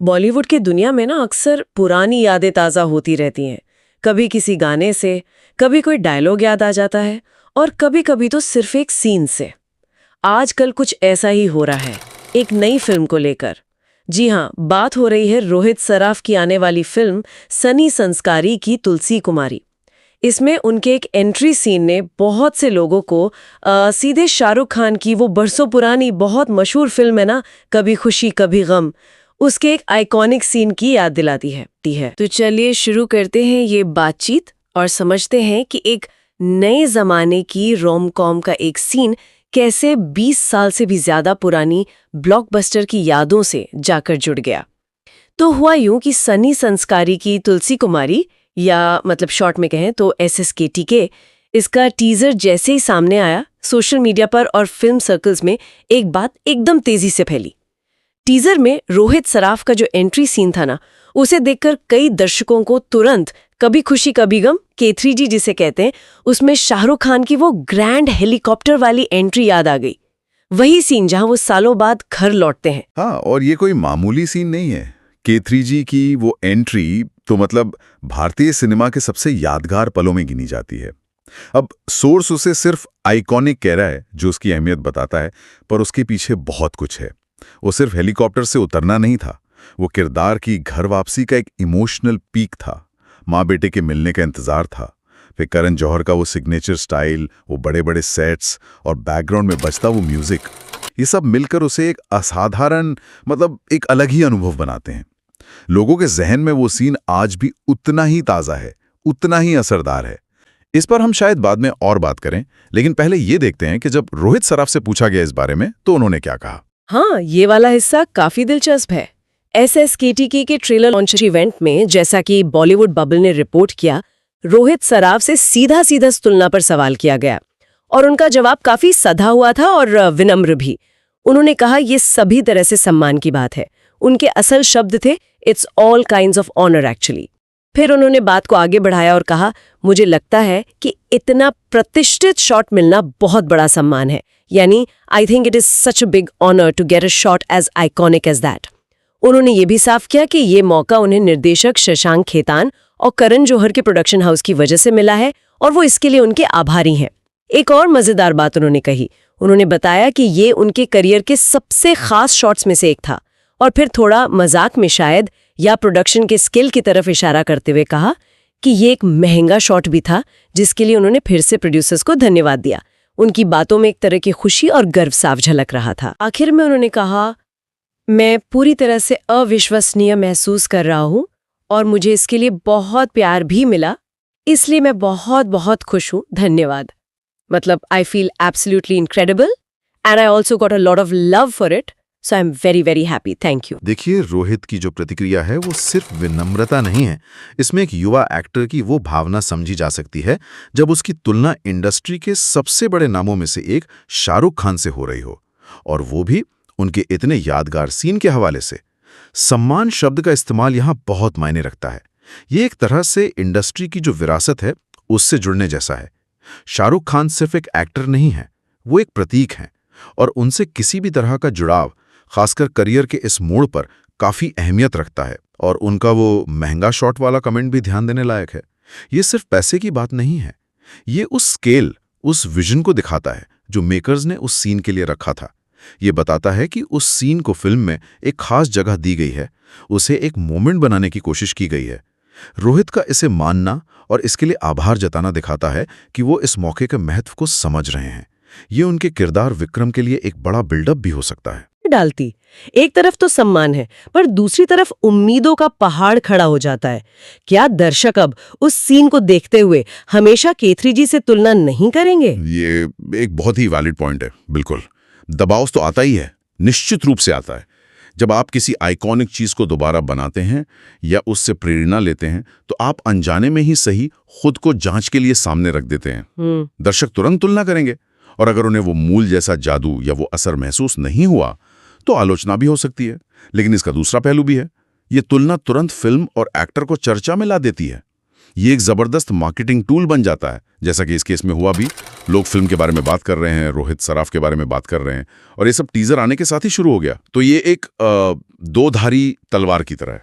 बॉलीवुड की दुनिया में ना अक्सर पुरानी यादें ताज़ा होती रहती हैं। कभी किसी गाने से, कभी कोई डायलॉग याद आ जाता है और कभी-कभी तो सिर्फ एक सीन से। आजकल कुछ ऐसा ही हो रहा है, एक नई फिल्म को लेकर। जी हाँ, बात हो रही है रोहित सराफ की आने वाली फिल्म सनी संस्कारी की तुलसी कुमारी। इसमें उनके एक एंट्री सीन ने बहुत से लोगों को सीधे शाहरुख खान की वो बरसों पुरानी बहुत मशहूर फिल्म है ना, कभी खुशी कभी गम, उसके एक आइकॉनिक सीन की याद दिलाती है। तो चलिए शुरू करते हैं ये बातचीत और समझते हैं कि एक नए जमाने की रोम कॉम का एक सीन कैसे 20 साल से भी ज्यादा पुरानी ब्लॉकबस्टर की यादों से जाकर जुड़ गया। तो हुआ यूं कि सनी संस्कारी की तुलसी कुमारी, या मतलब शॉर्ट में कहें तो SSKTK, इसका टीजर जैसे ही सामने आया, सोशल मीडिया पर और फिल्म सर्कल्स में एक बात एकदम तेजी से फैली। टीजर में रोहित सराफ का जो एंट्री सीन था ना, उसे देखकर कई दर्शकों को तुरंत कभी खुशी कभी गम K3G जिसे कहते हैं, उसमें शाहरुख खान की वो ग्रैंड हेलीकॉप्टर वाली एंट्री याद आ गई। वही सीन जहां वो सालों बाद घर लौटते हैं। हाँ, और ये कोई मामूली सीन नहीं है। K3G की वो एंट्री तो मतलब भारतीय सिनेमा के सबसे यादगार पलों में गिनी जाती है। अब सोर्स उसे सिर्फ आइकॉनिक कह रहा है, जो उसकी अहमियत बताता है, पर उसके पीछे बहुत कुछ है। वो सिर्फ हेलीकॉप्टर से उतरना नहीं था, वो किरदार की घर वापसी का एक इमोशनल पीक था। माँ बेटे के मिलने का इंतजार था। फिर करण जौहर का वो सिग्नेचर स्टाइल, वो बड़े बड़े सेट्स और बैकग्राउंड में बजता वो म्यूजिक, ये सब मिलकर उसे एक असाधारण, मतलब एक अलग ही अनुभव बनाते हैं। लोगों के जहन में वो सीन आज भी उतना ही ताज़ा है, उतना ही असरदार है। इस पर हम शायद बाद में और बात करें, लेकिन पहले ये देखते हैं कि जब रोहित सराफ से पूछा गया इस बारे में तो उन्होंने क्या कहा। हाँ, ये वाला हिस्सा काफी दिलचस्प है। SSKTK के ट्रेलर लॉन्च इवेंट में, जैसा कि बॉलीवुड बबल ने रिपोर्ट किया, रोहित सराफ से सीधा इस तुलना पर सवाल किया गया और उनका जवाब काफी सधा हुआ था और विनम्र भी। उन्होंने कहा ये सभी तरह से सम्मान की बात है। उनके असल शब्द थे, it's all kinds of honour actually. फिर उन्होंने बात को आगे बढ़ाया और कहा, मुझे लगता है कि इतना प्रतिष्ठित शॉट मिलना बहुत बड़ा सम्मान है। यानी I think it is such a big honour to get a shot as iconic as that. उन्होंने ये भी साफ किया कि ये मौका उन्हें निर्देशक शशांक खेतान और करण जौहर के प्रोडक्शन हाउस की वजह से मिला है और वो इसके लिए उनके आभारी हैं। एक और मजेदार बात उन्होंने कही, उन्होंने बताया कि ये उनके करियर के सबसे खास शॉट्स में से एक था और फिर थोड़ा मजाक में शायद, या प्रोडक्शन के स्किल की तरफ इशारा करते हुए कहा कि ये एक महंगा शॉट भी था, जिसके लिए उन्होंने फिर से प्रोड्यूसर्स को धन्यवाद दिया। उनकी बातों में एक तरह की खुशी और गर्व साफ झलक रहा था। आखिर में उन्होंने कहा, मैं पूरी तरह से अविश्वसनीय महसूस कर रहा हूँ और मुझे इसके लिए बहुत प्यार भी मिला, इसलिए मैं बहुत बहुत खुश हूँ, धन्यवाद। मतलब I feel absolutely incredible and I also got a lot of love for it, so I am very very happy, thank you. देखिए, रोहित की जो प्रतिक्रिया है वो सिर्फ विनम्रता नहीं है, इसमें एक युवा एक्टर की वो भावना समझी जा सकती है जब उसकी तुलना इंडस्ट्री के सबसे बड़े नामों में से एक शाहरुख खान से हो रही हो, और वो भी उनके इतने यादगार सीन के हवाले से। सम्मान शब्द का इस्तेमाल यहाँ बहुत मायने रखता है। ये एक तरह से इंडस्ट्री की जो विरासत है उससे जुड़ने जैसा है। शाहरुख खान सिर्फ एक एक्टर नहीं है, वो एक प्रतीक हैं, और उनसे किसी भी तरह का जुड़ाव, खासकर करियर के इस मोड़ पर, काफी अहमियत रखता है। और उनका वो महंगा शॉट वाला कमेंट भी ध्यान देने लायक है। ये सिर्फ पैसे की बात नहीं है, ये उस स्केल, उस विजन को दिखाता है जो मेकर्स ने उस सीन के लिए रखा था। ये बताता है कि उस सीन को फिल्म में एक खास जगह दी गई है, उसे एक मोमेंट बनाने की कोशिश की गई है। रोहित का इसे मानना और इसके लिए आभार जताना दिखाता है कि वो इस मौके के महत्व को समझ रहे हैं। ये उनके किरदार विक्रम के लिए एक बड़ा बिल्डअप भी हो सकता है। डालती एक तरफ तो सम्मान है, पर दूसरी तरफ उम्मीदों का पहाड़ खड़ा हो जाता है। क्या दर्शक अब उस सीन को देखते हुए हमेशा K3G से तुलना नहीं करेंगे? ये एक बहुत ही वैलिड पॉइंट है। बिल्कुल, दबाव तो आता ही है, निश्चित रूप से आता है। जब आप किसी आइकॉनिक चीज को दोबारा बनाते हैं या उससे प्रेरणा लेते हैं, तो आप अनजाने में ही सही खुद को जांच के लिए सामने रख देते हैं। दर्शक तुरंत तुलना करेंगे, और अगर उन्हें वो मूल जैसा जादू या वो असर महसूस नहीं हुआ तो आलोचना भी हो सकती है। लेकिन इसका दूसरा पहलू भी है, ये तुलना तुरंत फिल्म और एक्टर को चर्चा में ला देती है। ये एक जबरदस्त मार्केटिंग टूल बन जाता है, जैसा कि इस केस में हुआ भी। लोग फिल्म के बारे में बात कर रहे हैं, रोहित सराफ के बारे में बात कर रहे हैं, और ये सब टीजर आने के साथ ही शुरू हो गया। तो ये एक दो धारी तलवार की तरह है।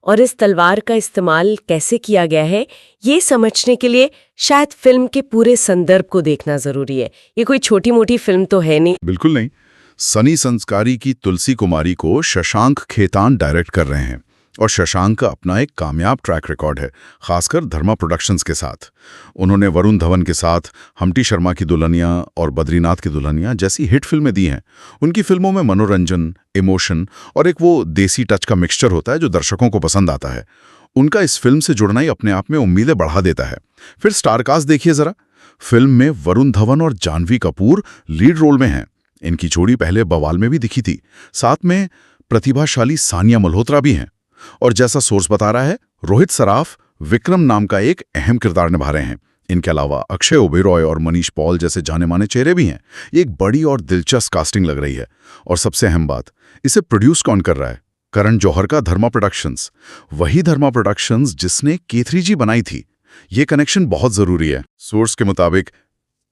और इस तलवार का इस्तेमाल कैसे किया गया है, ये समझने के लिए शायद फिल्म के पूरे संदर्भ को देखना जरूरी है। ये कोई छोटी मोटी फिल्म तो है नहीं। बिल्कुल नहीं। सनी संस्कारी की तुलसी कुमारी को शशांक खेतान डायरेक्ट कर रहे हैं, और शशांक का अपना एक कामयाब ट्रैक रिकॉर्ड है, खासकर धर्मा प्रोडक्शंस के साथ। उन्होंने वरुण धवन के साथ हम्टी शर्मा की दुल्हनिया और बद्रीनाथ की दुल्हनिया जैसी हिट फिल्में दी हैं। उनकी फिल्मों में मनोरंजन, इमोशन और एक वो देसी टच का मिक्सचर होता है जो दर्शकों को पसंद आता है। उनका इस फिल्म से जुड़ना ही अपने आप में उम्मीदें बढ़ा देता है। फिर स्टारकास्ट देखिए जरा। फिल्म में वरुण धवन और जानवी कपूर लीड रोल में हैं। इनकी जोड़ी पहले बवाल में भी दिखी थी। साथ में प्रतिभाशाली सानिया मल्होत्रा भी हैं। और जैसा सोर्स बता रहा है, रोहित सराफ विक्रम नाम का एक अहम किरदार निभा रहे हैं। इनके अलावा अक्षय ओबेरॉय और मनीष पॉल जैसे जाने माने चेहरे भी हैं। ये एक बड़ी और दिलचस्प कास्टिंग लग रही है। और सबसे अहम बात, इसे प्रोड्यूस कौन कर रहा है? करण जौहर का धर्मा प्रोडक्शंस। वही धर्मा प्रोडक्शंस जिसने K3G बनाई थी। ये कनेक्शन बहुत जरूरी है। सोर्स के मुताबिक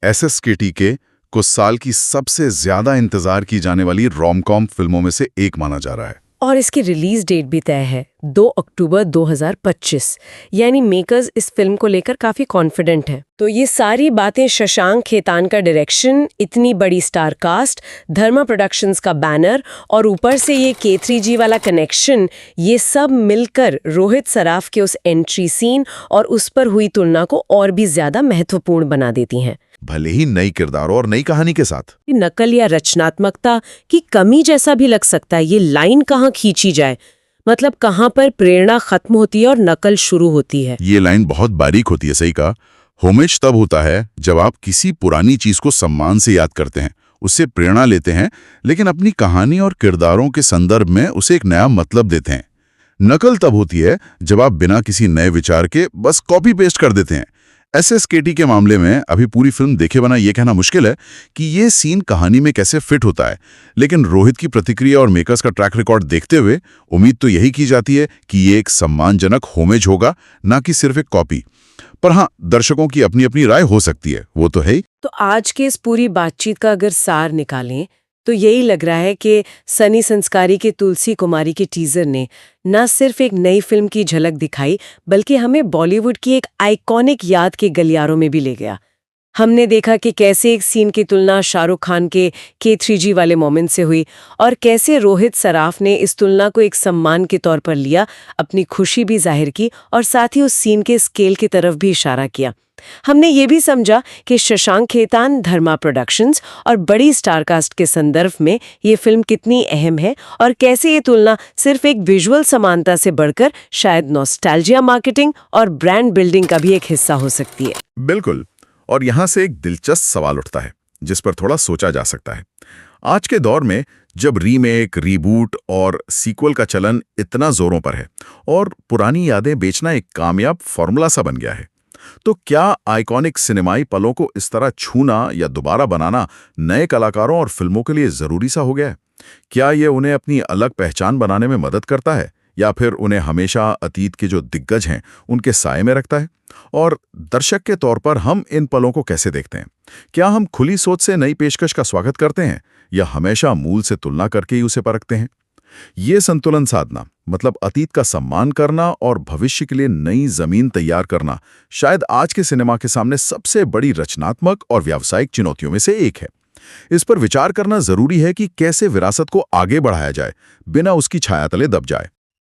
SSKTK कुछ साल की सबसे ज्यादा इंतजार की जाने वाली रोम-कॉम फिल्मों में से एक माना जा रहा है। और इसकी रिलीज डेट भी तय है 2 अक्टूबर 2025। यानी मेकर्स इस फिल्म को लेकर काफी कॉन्फिडेंट हैं। तो ये सारी बातें, शशांक खेतान का डायरेक्शन, इतनी बड़ी स्टार कास्ट, धर्मा प्रोडक्शंस का बैनर और ऊपर से ये K3G वाला कनेक्शन, ये सब मिलकर रोहित सराफ के उस एंट्री सीन और उस पर हुई तुलना को और भी ज्यादा महत्वपूर्ण बना देती हैं। भले ही नई किरदारों और नई कहानी के साथ। नकल या रचनात्मकता की कमी जैसा भी लग सकता है। ये लाइन कहाँ खींची जाए, मतलब कहाँ पर प्रेरणा खत्म होती है और नकल शुरू होती है। ये लाइन बहुत बारीक होती है। सही कहा। होमेज तब होता है जब आप किसी पुरानी चीज को सम्मान से याद करते हैं, उससे प्रेरणा लेते हैं, लेकिन अपनी कहानी और किरदारों के संदर्भ में उसे एक नया मतलब देते हैं। नकल तब होती है जब आप बिना किसी नए विचार के बस कॉपी पेस्ट कर देते हैं। SSKT के मामले में अभी पूरी फिल्म देखे बिना यह कहना मुश्किल है कि ये सीन कहानी में कैसे फिट होता है, लेकिन रोहित की प्रतिक्रिया और मेकर्स का ट्रैक रिकॉर्ड देखते हुए उम्मीद तो यही की जाती है कि ये एक सम्मानजनक होमेज होगा, ना कि सिर्फ एक कॉपी। पर हाँ, दर्शकों की अपनी अपनी राय हो सकती है, वो तो है ही। तो आज के इस पूरी बातचीत का अगर सार निकालें तो यही लग रहा है कि सनी संस्कारी के तुलसी कुमारी के टीजर ने न सिर्फ एक नई फिल्म की झलक दिखाई, बल्कि हमें बॉलीवुड की एक आइकॉनिक याद के गलियारों में भी ले गया। हमने देखा कि कैसे एक सीन की तुलना शाहरुख खान के K3G वाले मोमेंट से हुई और कैसे रोहित सराफ ने इस तुलना को एक सम्मान के तौर पर लिया, अपनी खुशी भी जाहिर की और साथ ही उस सीन के स्केल की तरफ भी इशारा किया। हमने ये भी समझा कि शशांक खेतान, धर्मा प्रोडक्शंस और बड़ी स्टारकास्ट के संदर्भ में ये फिल्म कितनी अहम है और कैसे ये तुलना सिर्फ एक विजुअल समानता से बढ़कर शायद नॉस्टैल्जिया मार्केटिंग और ब्रांड बिल्डिंग का भी एक हिस्सा हो सकती है। बिल्कुल। और यहाँ से एक दिलचस्प सवाल उठता है जिस पर थोड़ा सोचा जा सकता है। आज के दौर में जब रीमेक, रीबूट और सीक्वल का चलन इतना जोरों पर है और पुरानी यादें बेचना एक कामयाब फॉर्मूला सा बन गया है, तो क्या आइकॉनिक सिनेमाई पलों को इस तरह छूना या दोबारा बनाना नए कलाकारों और फिल्मों के लिए जरूरी सा हो गया है? क्या ये उन्हें अपनी अलग पहचान बनाने में मदद करता है या फिर उन्हें हमेशा अतीत के जो दिग्गज हैं उनके साए में रखता है? और दर्शक के तौर पर हम इन पलों को कैसे देखते हैं? क्या हम खुली सोच से नई पेशकश का स्वागत करते हैं या हमेशा मूल से तुलना करके ही उसे परखते हैं? ये संतुलन साधना, मतलब अतीत का सम्मान करना और भविष्य के लिए नई जमीन तैयार करना, शायद आज के सिनेमा के सामने सबसे बड़ी रचनात्मक और व्यावसायिक चुनौतियों में से एक है। इस पर विचार करना जरूरी है कि कैसे विरासत को आगे बढ़ाया जाए बिना उसकी छाया तले दब जाए।